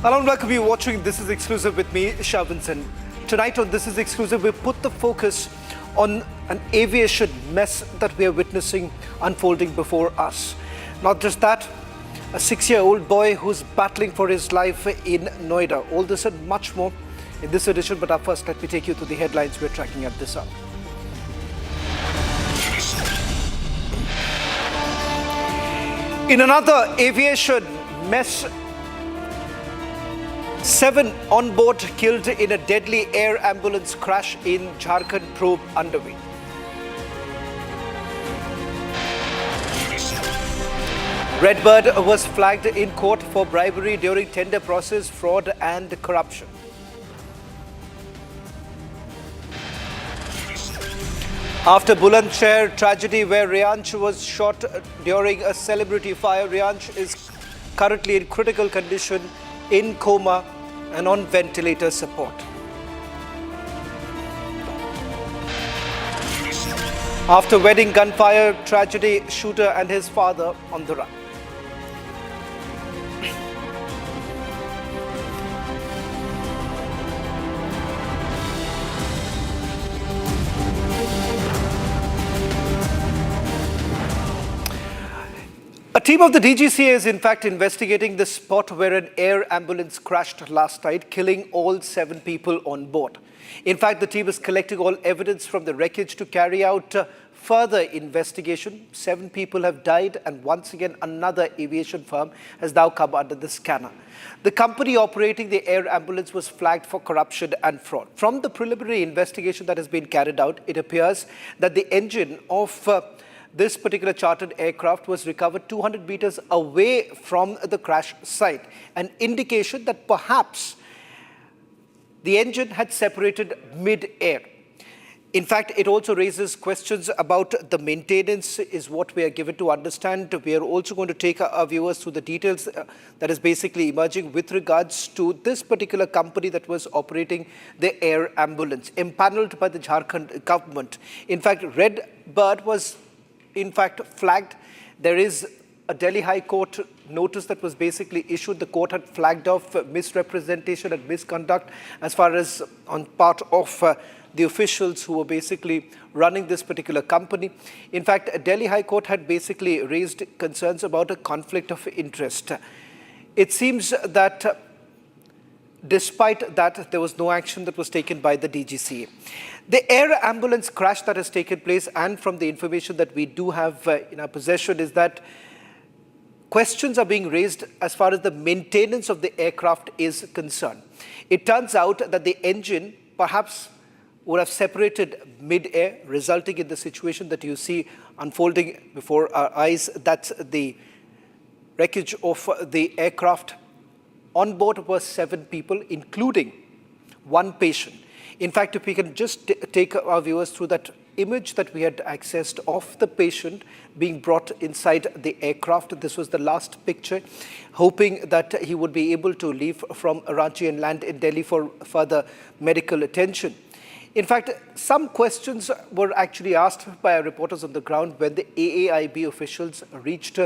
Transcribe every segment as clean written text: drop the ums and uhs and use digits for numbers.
Hello and welcome you watching This Is Exclusive with me, Shavinson. Tonight on This Is Exclusive, we put the focus on an aviation mess that we are witnessing unfolding before us. Not just that, a 6-year-old boy who's battling for his life in Noida. All this and much more in this edition, but up first, let me take you to the headlines we're tracking at this hour. In another aviation mess, 7 on board killed in a deadly air ambulance crash in Jharkhand, probe underway. Redbird was flagged in court for bribery during tender process, fraud and corruption. After Bulandshahr tragedy where Reyansh was shot during a celebrity fire, Reyansh is currently in critical condition, in coma and on ventilator support. After wedding gunfire tragedy, shooter and his father on the run. A team of the DGCA is in fact investigating the spot where an air ambulance crashed last night, killing all 7 people on board. In fact, the team is collecting all evidence from the wreckage to carry out further investigation. 7 people have died, and once again another aviation firm has now come under the scanner. The company operating the air ambulance was flagged for corruption and fraud. From the preliminary investigation that has been carried out, it appears that the engine of this particular chartered aircraft was recovered 200 meters away from the crash site, an indication that perhaps the engine had separated mid-air. In fact, it also raises questions about the maintenance, is what we are given to understand. We are also going to take our viewers through the details that is basically emerging with regards to this particular company that was operating the air ambulance, empaneled by the Jharkhand government. In fact, Redbird was flagged. There is a Delhi High Court notice that was basically issued. The court had flagged off misrepresentation and misconduct as far as on part of the officials who were basically running this particular company. In fact, Delhi High Court had basically raised concerns about a conflict of interest. It seems that despite that, there was no action that was taken by the DGCA. The air ambulance crash that has taken place, and from the information that we do have in our possession, is that questions are being raised as far as the maintenance of the aircraft is concerned. It turns out that the engine perhaps would have separated mid-air, resulting in the situation that you see unfolding before our eyes. That's the wreckage of the aircraft. On board were 7 people, including 1 patient. In fact, if we can just take our viewers through that image that we had accessed of the patient being brought inside the aircraft. This was the last picture, hoping that he would be able to leave from Ranchi and land in Delhi for further medical attention. In fact, some questions were actually asked by our reporters on the ground when the AAIB officials reached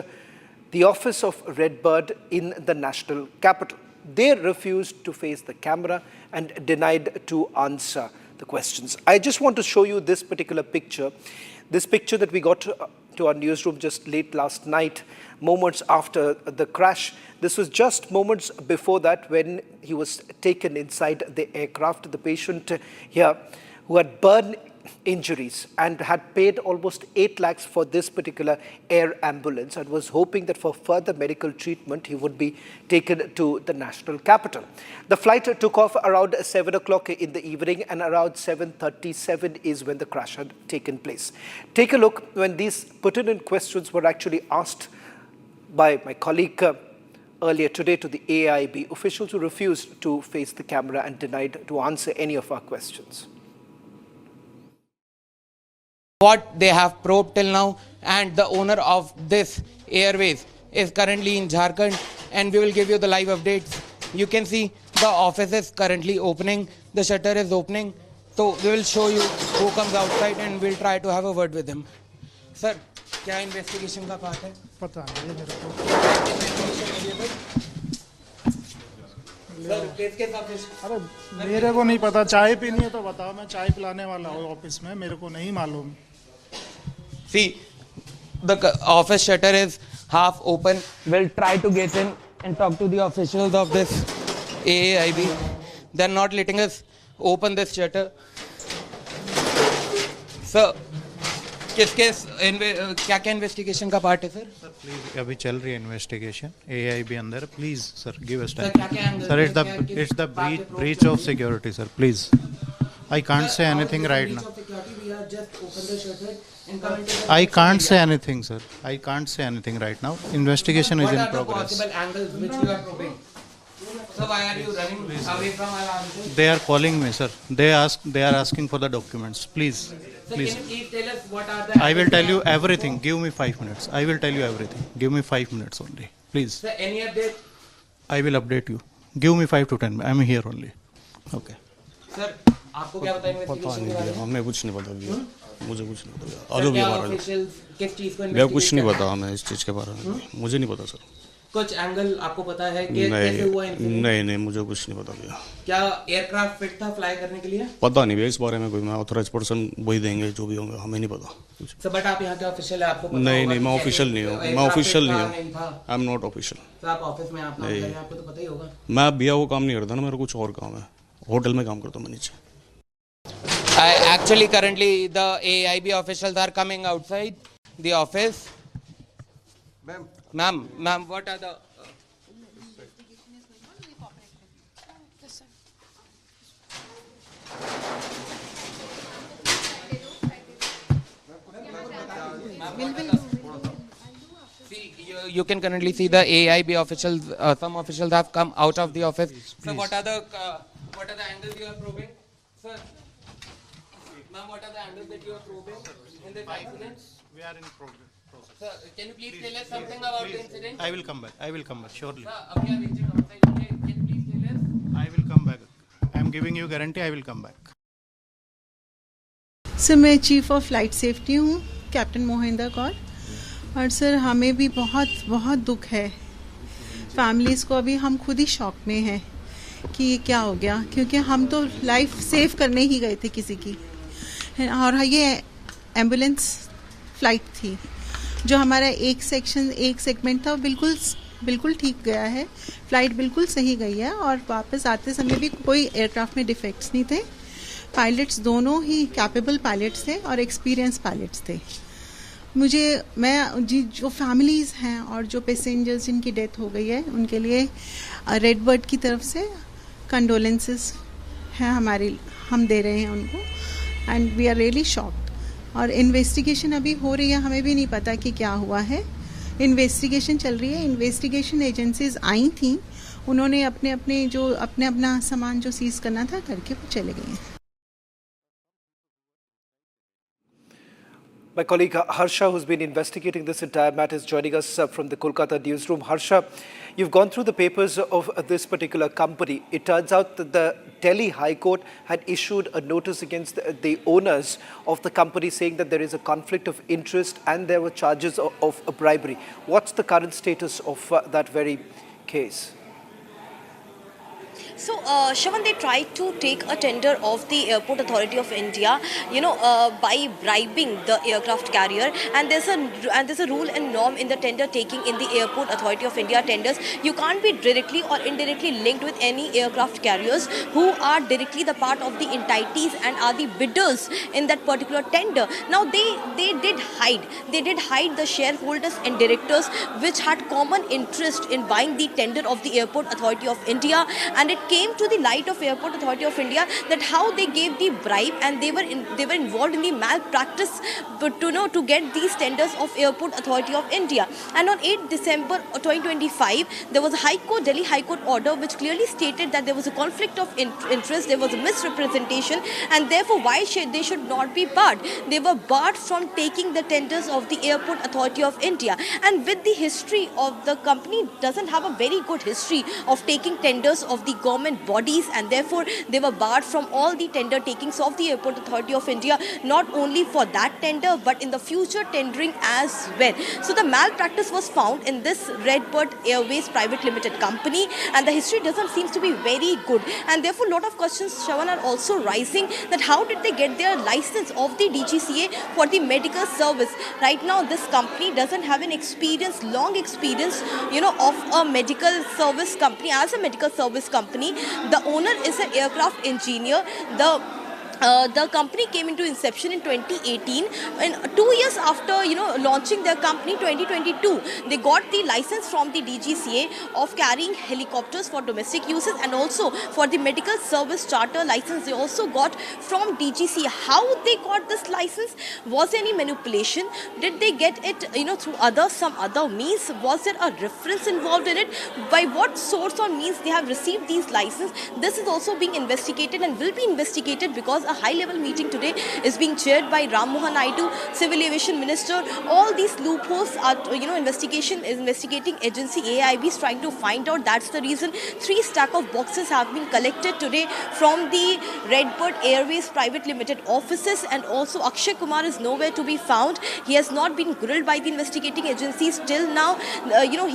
the office of Redbird in the national capital. They refused to face the camera and denied to answer the questions. I just want to show you this particular picture. This picture that we got to our newsroom just late last night, moments after the crash. This was just moments before that when he was taken inside the aircraft. The patient here who had burn injuries and had paid almost 8 lakhs for this particular air ambulance and was hoping that for further medical treatment he would be taken to the national capital. The flight took off around 7 o'clock in the evening, and around 7:37 is when the crash had taken place. Take a look when these pertinent questions were actually asked by my colleague earlier today to the AIB officials, who refused to face the camera and denied to answer any of our questions. What they have probed till now, and the owner of this airways is currently in Jharkhand, and we will give you the live updates. You can see the office is currently opening, the shutter is opening, so we will show you who comes outside and we'll try to have a word with him. Sir, क्या investigation का part है? पता नहीं मेरे को। Sir किस office? अरे मेरे को नहीं पता, चाय पीनी है तो बताओ, मैं चाय पिलाने वाला हूँ ऑफिस में, मेरे को नहीं मालूम। See, the office shutter is half open. We'll try to get in and talk to the officials of this AAIB. They're not letting us open this shutter. Sir, क्या क्या इन्वेस्टिगेशन का पार्ट है sir? Sir please, अभी चल रही है investigation AIB अंदर, please sir give us क्या क्या time sir. It's the breach of security sir, please I can't say anything right now. I can't say anything, sir. I can't say anything right now. Investigation is in progress. What are the possible angles which you are probing? So why are you running away from our offices? They are calling me, sir. They are asking for the documents. Please, Sir, please. can you please tell us what are the I will angles tell they you are- everything. Give me 5 minutes. I will tell you everything. Give me 5 minutes only. Please. Sir, any update? I will update you. Give me 5 to 10 minutes. I am here only. Okay. Sir, आपको क्या पता investigation के बारे में? हमें कुछ नहीं पता भैया, मुझे कुछ नहीं पता भैया। सर, आजो भी क्या हमारा officials किस चीज को भैया कुछ investigate नहीं कर पता रहे हैं? हमें इस चीज़ के बारे में, मुझे नहीं पता सर। कुछ एंगल आपको पता है कि कैसे हुआ नहीं इंसिडेंट? नहीं नहीं, मुझे कुछ नहीं पता भैया। क्या एयरक्राफ्ट फिट था फ्लाई करने के लिए? पता नहीं भैया इस बारे में, कोई मैं ऑथराइज पर्सन वही देंगे जो भी होंगे, हमें नहीं पता कुछ। सर बट आप यहाँ के ऑफिशियल है, आपको पता नहीं होगा नहीं, कि मैं कैसे ऑफिशियल नहीं हूँ, मैं aircraft ऑफिशियल fit नहीं था, हूँ, नहीं था। I am not official. Sir आप ऑफिस में आप काम कर रहे हैं, आपको तो पता ही होगा। मैं भैया वो काम नहीं करता ना, मेरा कुछ और काम है, होटल में काम करता हूँ मैं नीचे। Actually, currently the AIB officials are coming outside the office. Ma'am, what are the? See, you can currently see the AIB officials. Some officials have come out of the office. So, what are the angles you are probing, sir? Ma'am, what are the angles that you are probing in the incident? We are in progress. Sir, can you please tell us something about the incident? I will come back. I will come back surely. Sir, abhi aap reaching outside. Okay, can you please tell us? I will come back. I am giving you guarantee. I will come back. Sir मैं chief of flight safety हूँ, captain Mohinder Kaur. और sir हमें भी बहुत बहुत दुख है, families को अभी हम खुद ही शॉक में हैं कि ये क्या हो गया, क्योंकि हम तो लाइफ सेव करने ही गए थे किसी की। और ये एम्बुलेंस फ्लाइट थी, जो हमारा एक सेगमेंट था वो बिल्कुल ठीक गया है, फ्लाइट बिल्कुल सही गई है और वापस आते समय भी कोई एयरक्राफ्ट में डिफेक्ट्स नहीं थे। पायलट्स दोनों ही कैपेबल पायलट्स थे और एक्सपीरियंस पायलट्स थे। जो फैमिलीज़ हैं और जो पैसेंजर्स जिनकी डेथ हो गई है उनके लिए रेड बर्ड की तरफ से कंडोलेंसेस हैं हम दे रहे हैं उनको, and we are really shocked. और इन्वेस्टिगेशन अभी हो रही है, हमें भी नहीं पता कि क्या हुआ है। इन्वेस्टिगेशन चल रही है, इन्वेस्टिगेशन एजेंसीज आई थी, उन्होंने अपना सामान जो सीज करना था करके वो चले गए हैं। My colleague Harsha, who's been investigating this entire matter, is joining us from the Kolkata newsroom. Harsha, you've gone through the papers of this particular company. It turns out that the Delhi High Court had issued a notice against the owners of the company saying that there is a conflict of interest and there were charges of bribery. What's the current status of that very case? So, Shavan, they tried to take a tender of the Airport Authority of India, by bribing the aircraft carrier. And there's a rule and norm in the tender taking in the Airport Authority of India tenders. You can't be directly or indirectly linked with any aircraft carriers who are directly the part of the entities and are the bidders in that particular tender. Now, they did hide the shareholders and directors which had common interest in buying the tender of the Airport Authority of India, and it came to the light of Airport Authority of India that how they gave the bribe and they were involved in the malpractice to get these tenders of Airport Authority of India. And on 8 December 2025, there was a Delhi High Court order which clearly stated that there was a conflict of interest, there was a misrepresentation, and therefore why they should not be barred. They were barred from taking the tenders of the Airport Authority of India. And with the history of the company doesn't have a very good history of taking tenders of the government bodies, and therefore they were barred from all the tender takings of the Airport Authority of India, not only for that tender but in the future tendering as well. So the malpractice was found in this Redbird Airways Private Limited company, and the history doesn't seem to be very good, and therefore a lot of questions, Shravan, are also rising that how did they get their license of the DGCA for the medical service. Right now this company doesn't have an experience, long experience, of a medical service company. As a medical service company, the owner is an aircraft engineer. The company came into inception in 2018, and 2 years after launching their company, 2022, they got the license from the DGCA of carrying helicopters for domestic uses, and also for the medical service charter license they also got from DGCA. How they got this license? Was there any manipulation? Did they get it through some other means? Was there a reference involved in it? By what source or means they have received these licenses? This is also being investigated and will be investigated, because a high-level meeting today is being chaired by Ram Mohan Naidu, Civil Aviation Minister. All these loopholes are, investigating agency AIB is trying to find out. That's the reason 3 stack of boxes have been collected today from the Redbird Airways Private Limited offices, and also Akshay Kumar is nowhere to be found. He has not been grilled by the investigating agencies till now.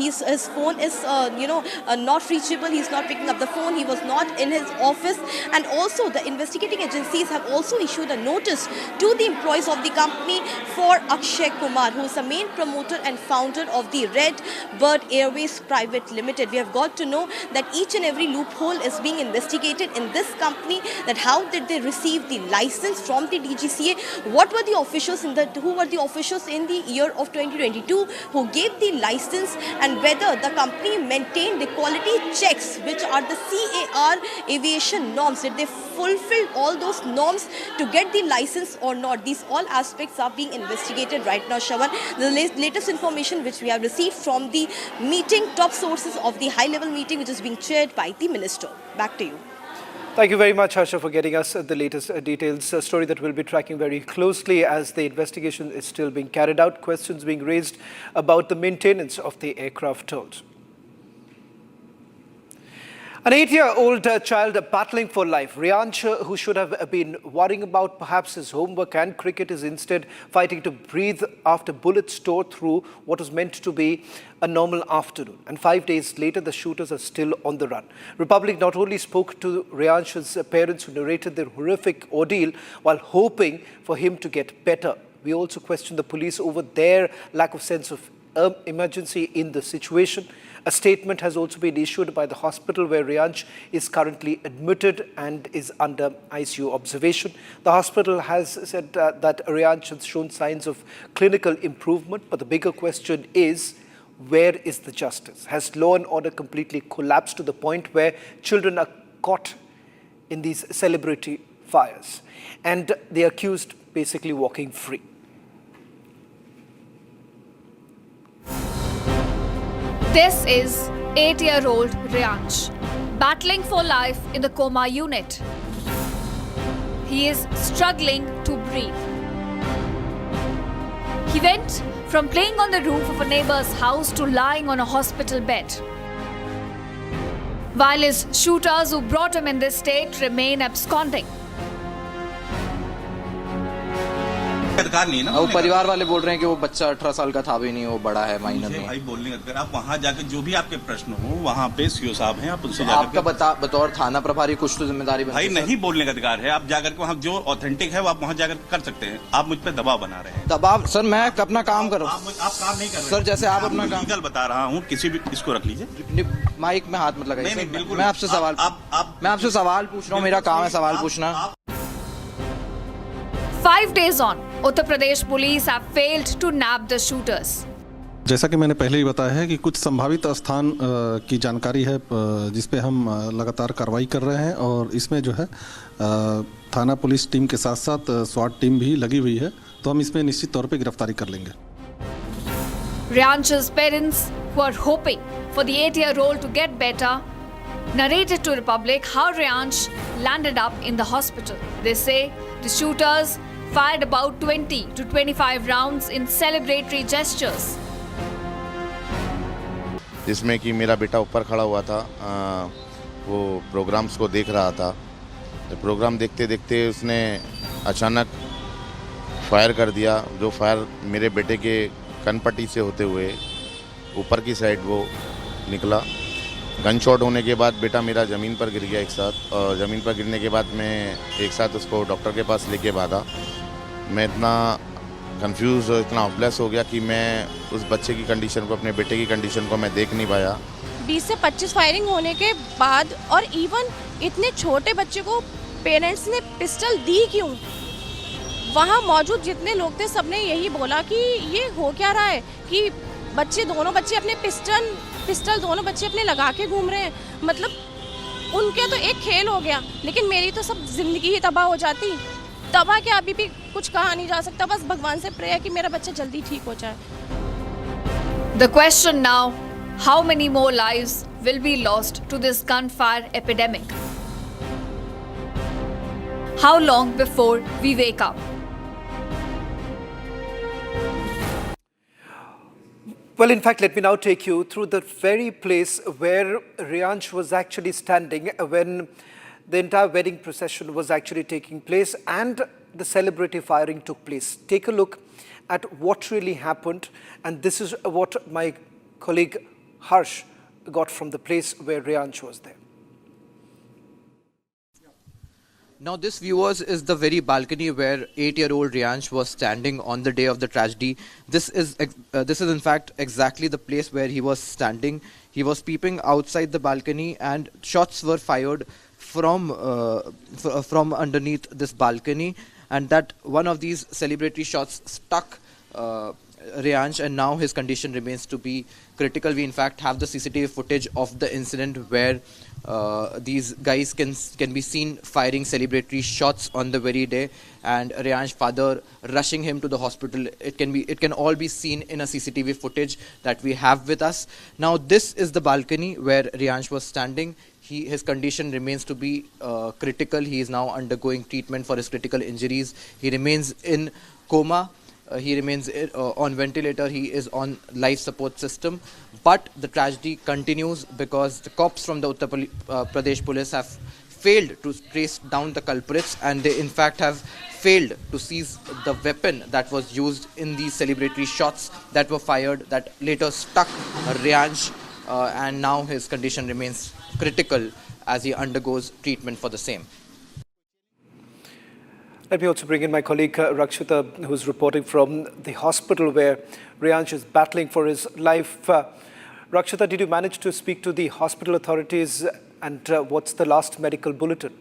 His phone is, not reachable. He's not picking up the phone. He was not in his office, and also the investigating agencies have also issued a notice to the employees of the company for Akshay Kumar, who is the main promoter and founder of the Redbird Airways Private Limited. We have got to know that each and every loophole is being investigated in this company, that how did they receive the license from the DGCA, what were the officials who were the officials in the year of 2022 who gave the license, and whether the company maintained the quality checks, which are the CAR aviation norms. Did they fulfill all those norms to get the license or not? These all aspects are being investigated right now, Shravan. The latest information which we have received from the meeting, top sources of the high-level meeting which is being chaired by the minister. Back to you. Thank you very much, Harsha, for getting us the latest details. A story that we'll be tracking very closely as the investigation is still being carried out. Questions being raised about the maintenance of the aircraft tolls. An 8-year-old child battling for life, Reyansh, who should have been worrying about perhaps his homework and cricket, is instead fighting to breathe after bullets tore through what was meant to be a normal afternoon. And 5 days later, the shooters are still on the run. Republic not only spoke to Reyansh's parents, who narrated their horrific ordeal while hoping for him to get better. We also questioned the police over their lack of sense of emergency in the situation. A statement has also been issued by the hospital where Reyansh is currently admitted and is under ICU observation. The hospital has said that Reyansh has shown signs of clinical improvement, but the bigger question is, where is the justice? Has law and order completely collapsed to the point where children are caught in these celebrity fires and the accused basically walking free? This is 8-year-old Reyansh, battling for life in the coma unit. He is struggling to breathe. He went from playing on the roof of a neighbor's house to lying on a hospital bed, while his shooters who brought him in this state remain absconding. अधिकार नहीं है ना, वो परिवार वाले बोल रहे हैं कि वो बच्चा 18 साल का था भी नहीं, वो बड़ा है माइनर में। भाई बोलने का अधिकार, आप वहाँ जाकर जो भी आपके प्रश्न हो वहाँ पे सीओ साहब हैं, आप उनसे जाकर आपका बतौर थाना प्रभारी कुछ तो जिम्मेदारी भाई नहीं बोलने का अधिकार है। आप जाकर के वहाँ जो ऑथेंटिक है वो आप वहाँ जाकर कर सकते हैं। आप मुझ पर दबाव बना रहे हैं। दबाव सर, मैं अपना काम कर रहा हूँ। आप काम नहीं कर रहे सर, जैसे आप अपना काम लीगल बता रहा हूँ। किसी भी इसको रख लीजिए, माइक में हाथ मत लगाइए। नहीं बिल्कुल, मैं आपसे सवाल पूछ रहा हूँ, मेरा काम है सवाल पूछना। 5 days on, Uttar Pradesh police have failed to nab the shooters. जैसा कि मैंने पहले ही बताया है कि कुछ संभावित स्थान की जानकारी है जिस पे हम लगातार कार्रवाई कर रहे हैं, और इसमें जो है थाना पुलिस टीम के साथ साथ स्वाट टीम भी लगी हुई है, तो हम इसमें निश्चित तौर पे गिरफ्तारी कर लेंगे। Reyansh's parents, who are hoping for the 8-year-old to get better, narrated to Republic how Reyansh landed up in the hospital. They say the shooters fired about 20 to 25 rounds in celebratory gestures. जिसमें कि मेरा बेटा ऊपर खड़ा हुआ था, वो programmes को देख रहा था। तो प्रोग्राम देखते देखते उसने अचानक फायर कर दिया, जो फायर मेरे बेटे के कनपट्टी से होते हुए ऊपर की साइड वो निकला। गन शॉट होने के बाद बेटा मेरा ज़मीन पर गिर गया एक साथ, और ज़मीन पर गिरने के बाद मैं एक साथ उसको डॉक्टर के पास लेके भागा। मैं इतना कंफ्यूज और इतना हॉपलेस हो गया कि मैं उस बच्चे की कंडीशन को, अपने बेटे की कंडीशन को मैं देख नहीं पाया। 20 से 25 फायरिंग होने के बाद और इवन इतने छोटे बच्चे को पेरेंट्स ने पिस्टल दी क्यों? वहाँ मौजूद जितने लोग थे सबने यही बोला कि ये हो क्या रहा है कि दोनों बच्चे अपने पिस्टल दोनों बच्चे अपने लगा के घूम रहे हैं। मतलब उनके तो एक खेल हो गया, लेकिन मेरी तो सब जिंदगी ही तबाह हो जाती। तबाह क्या, अभी भी कुछ कहा नहीं जा सकता, बस भगवान से प्रे है कि मेरा बच्चा जल्दी ठीक हो जाए। The question now, how many more lives will be lost to this gunfire epidemic? How long before we wake up? Well, in fact, let me now take you through the very place where Reyansh was actually standing when the entire wedding procession was actually taking place and the celebratory firing took place. Take a look at what really happened, and this is what my colleague Harsh got from the place where Reyansh was there. Now this, viewers, is the very balcony where 8-year-old Reyansh was standing on the day of the tragedy. This is in fact exactly the place where he was standing. He was peeping outside the balcony, and shots were fired from underneath this balcony, and that one of these celebratory shots struck Reyansh, and now his condition remains to be critical. We in fact have the CCTV footage of the incident where these guys can be seen firing celebratory shots on the very day, and Reyansh's father rushing him to the hospital. It can all be seen in a CCTV footage that we have with us. Now this is the balcony where Reyansh was standing. His condition remains to be critical. He is now undergoing treatment for his critical injuries. He remains in coma. He remains on ventilator. He is on life support system. But the tragedy continues because the cops from the Uttar Pradesh police have failed to trace down the culprits, and they in fact have failed to seize the weapon that was used in these celebratory shots that were fired that later struck Reyansh, and now his condition remains critical as he undergoes treatment for the same. Let me also bring in my colleague Rakshita, who's reporting from the hospital where Reyansh is battling for his life. Rakshita, did you manage to speak to the hospital authorities, and what's the last medical bulletin?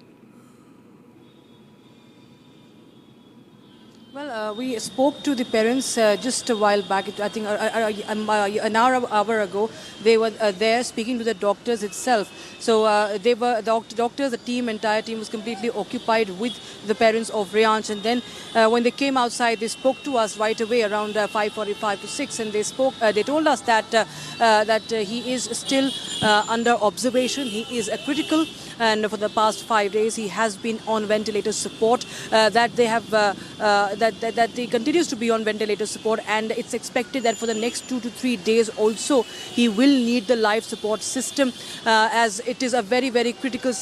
Well, we spoke to the parents just a while back. I think an hour ago. They were there speaking to the doctors itself. So they were doctors, the entire team was completely occupied with the parents of Reyansh. And then when they came outside, they spoke to us right away around 5:45 to 6, and they told us that he is still under observation. He is critical, and for the past 5 days he has been on ventilator support. That he continues to be on ventilator support, and it's expected that for the next 2 to 3 days also he will need the life support system, as it is a very, very critical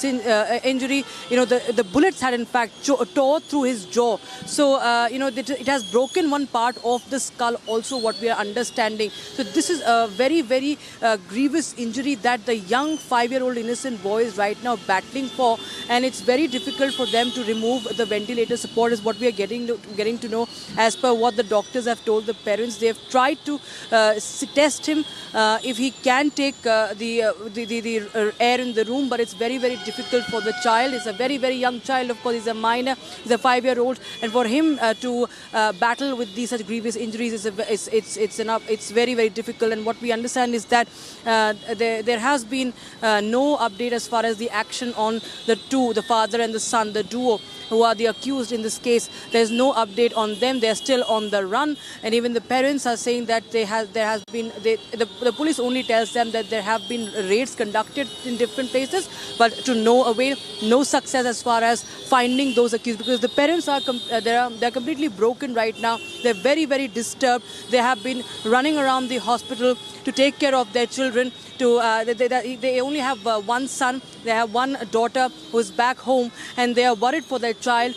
injury. You know, the bullets had in fact tore through his jaw, so it has broken one part of the skull also, what we are understanding. So this is a very, very grievous injury that the young 5-year-old innocent boy is right now battling for, and it's very difficult for them to remove the ventilator support, is what we are getting to know. As per what the doctors have told the parents, they have tried to test him if he can take the air in the room, but it's very, very difficult for the child. It's a very, very young child, of course. He's a minor, he's a 5-year-old, and for him to battle with these such grievous injuries it's very, very difficult. And what we understand is that there has been no update as far as the action on the father and the son, the duo who are the accused in this case. There's no update on them. They're still on the run, and even the parents are saying that the police only tells them that there have been raids conducted in different places, but to no avail, no success as far as finding those accused, because the parents are they're completely broken right now. They're very, very disturbed. They have been running around the hospital to take care of their children. They only have one son. They have one daughter who's back home, and they are worried for their child.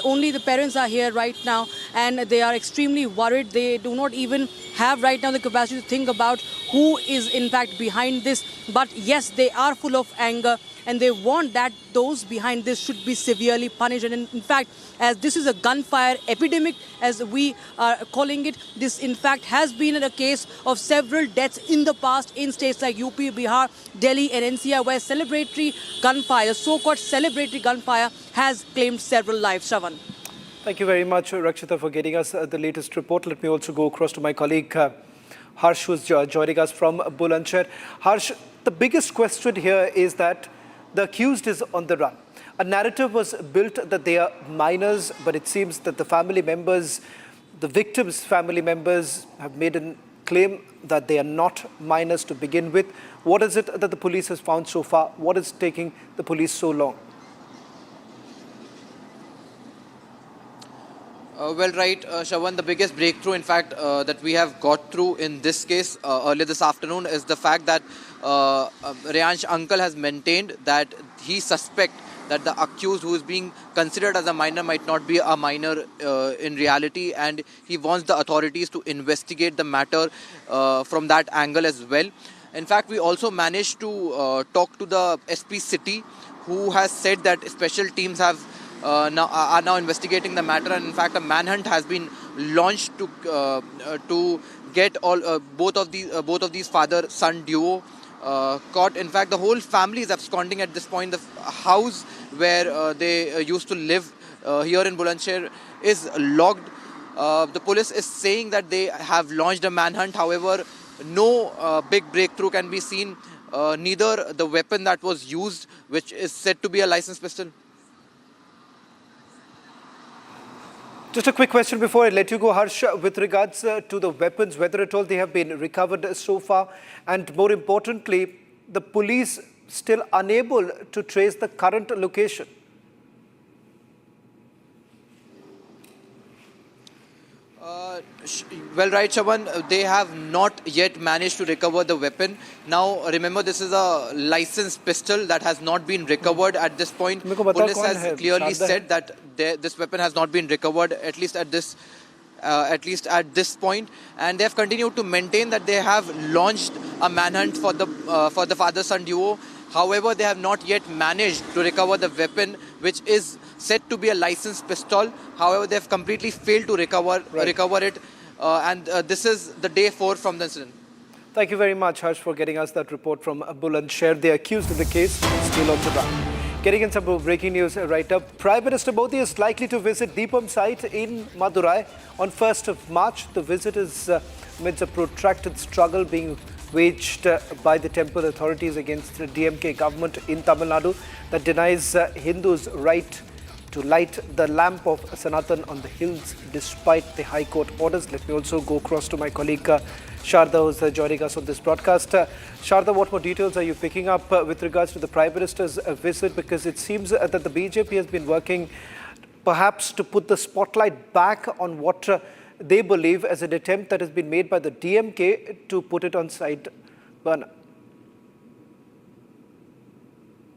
Only the parents are here right now, and they are extremely worried. They do not even have right now the capacity to think about who is in fact behind this. But yes, they are full of anger, and they want that those behind this should be severely punished. And in fact, as this is a gunfire epidemic, as we are calling it, this in fact has been a case of several deaths in the past in states like UP, Bihar, Delhi and NCR, where celebratory gunfire, so-called celebratory gunfire, has claimed several lives. Shravan. Thank you very much, Rakshita, for getting us the latest report. Let me also go across to my colleague Harsh, who's joining us from Bulandshahr. Harsh, the biggest question here is that the accused is on the run. A narrative was built that they are minors, but it seems that the family members, the victims' family members, have made a claim that they are not minors to begin with. What is it that the police has found so far? What is taking the police so long? Shravan, the biggest breakthrough, in fact, that we have got through in this case earlier this afternoon is the fact that Reyansh's uncle has maintained that he suspects that the accused, who is being considered as a minor, might not be a minor in reality, and he wants the authorities to investigate the matter from that angle as well. In fact, we also managed to talk to the SP City, who has said that special teams are now investigating the matter, and in fact a manhunt has been launched to get both of these father-son duo caught. In fact, the whole family is absconding at this point. The house where they used to live here in Bulandshahr is locked. The police is saying that they have launched a manhunt. However, no big breakthrough can be seen. Neither the weapon that was used, which is said to be a licensed pistol. Just a quick question before I let you go, Harsh, with regards to the weapons, whether at all they have been recovered so far, and more importantly, the police still unable to trace the current location. Shravan, they have not yet managed to recover the weapon. Now, remember, this is a licensed pistol that has not been recovered at this point. Police has clearly said that this weapon has not been recovered, at least at this point, and they have continued to maintain that they have launched a manhunt for the father-son duo. However, they have not yet managed to recover the weapon, which is said to be a licensed pistol. However, they have completely failed to recover it, and this is the day 4 from the incident. Thank you very much, Harsh, for getting us that report from Bulandshahr. The accused in the case still on the run. Getting in some breaking news right up. Prime Minister Modi is likely to visit Deepam site in Madurai on 1st of March. The visit is amidst a protracted struggle being waged by the temple authorities against the DMK government in Tamil Nadu that denies Hindus right to light the lamp of Sanatan on the hills despite the High Court orders. Let me also go across to my colleague Sharda, who's joining us on this broadcast. Sharda, what more details are you picking up with regards to the Prime Minister's visit? Because it seems that the BJP has been working perhaps to put the spotlight back on what they believe as an attempt that has been made by the DMK to put it on side burner.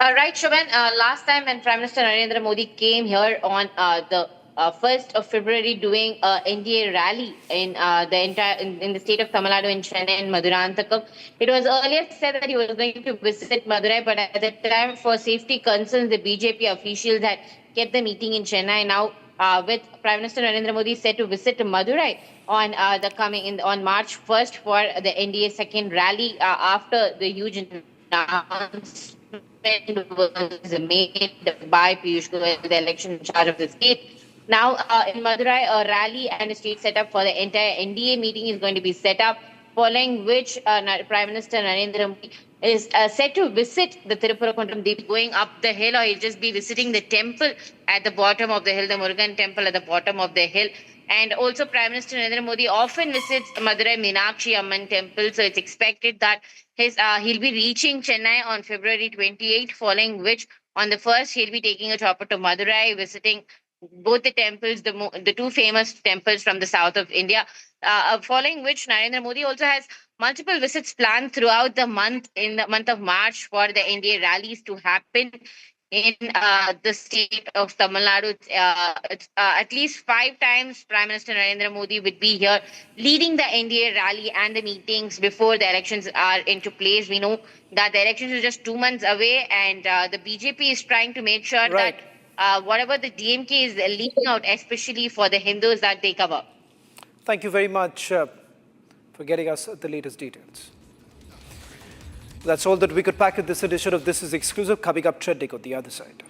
Right, Shravan. Last time when Prime Minister Narendra Modi came here on the 1st of February doing NDA rally in the state of Tamil Nadu in Chennai and Maduranthakam, it was earlier said that he was going to visit Madurai, but at that time, for safety concerns, the BJP officials had kept the meeting in Chennai. Now, with Prime Minister Narendra Modi set to visit Madurai on on March 1st for the NDA second rally after the huge announcement was made by Piyush Goyal, the election in charge of the state. Now, in Madurai, a rally and a state setup for the entire NDA meeting is going to be set up, following which Prime Minister Narendra Modi is set to visit the Tirupurakunram Deep, going up the hill, or he'll just be visiting the temple at the bottom of the hill, the Murugan temple at the bottom of the hill. And also Prime Minister Narendra Modi often visits Madurai Meenakshi Amman temple, so it's expected that he'll be reaching Chennai on February 28th, following which on the 1st he'll be taking a chopper to Madurai, visiting both the temples, the two famous temples from the south of India, following which Narendra Modi also has multiple visits planned throughout the month, in the month of March, for the NDA rallies to happen in the state of Tamil Nadu. At least 5 times Prime Minister Narendra Modi would be here leading the NDA rally and the meetings before the elections are into place. We know that the elections are just 2 months away, and the BJP is trying to make sure that whatever the DMK is leaking out, especially for the Hindus that they cover. Thank you very much for getting us the latest details. That's all that we could pack in this edition of This Is Exclusive. Coming up, trending on the other side.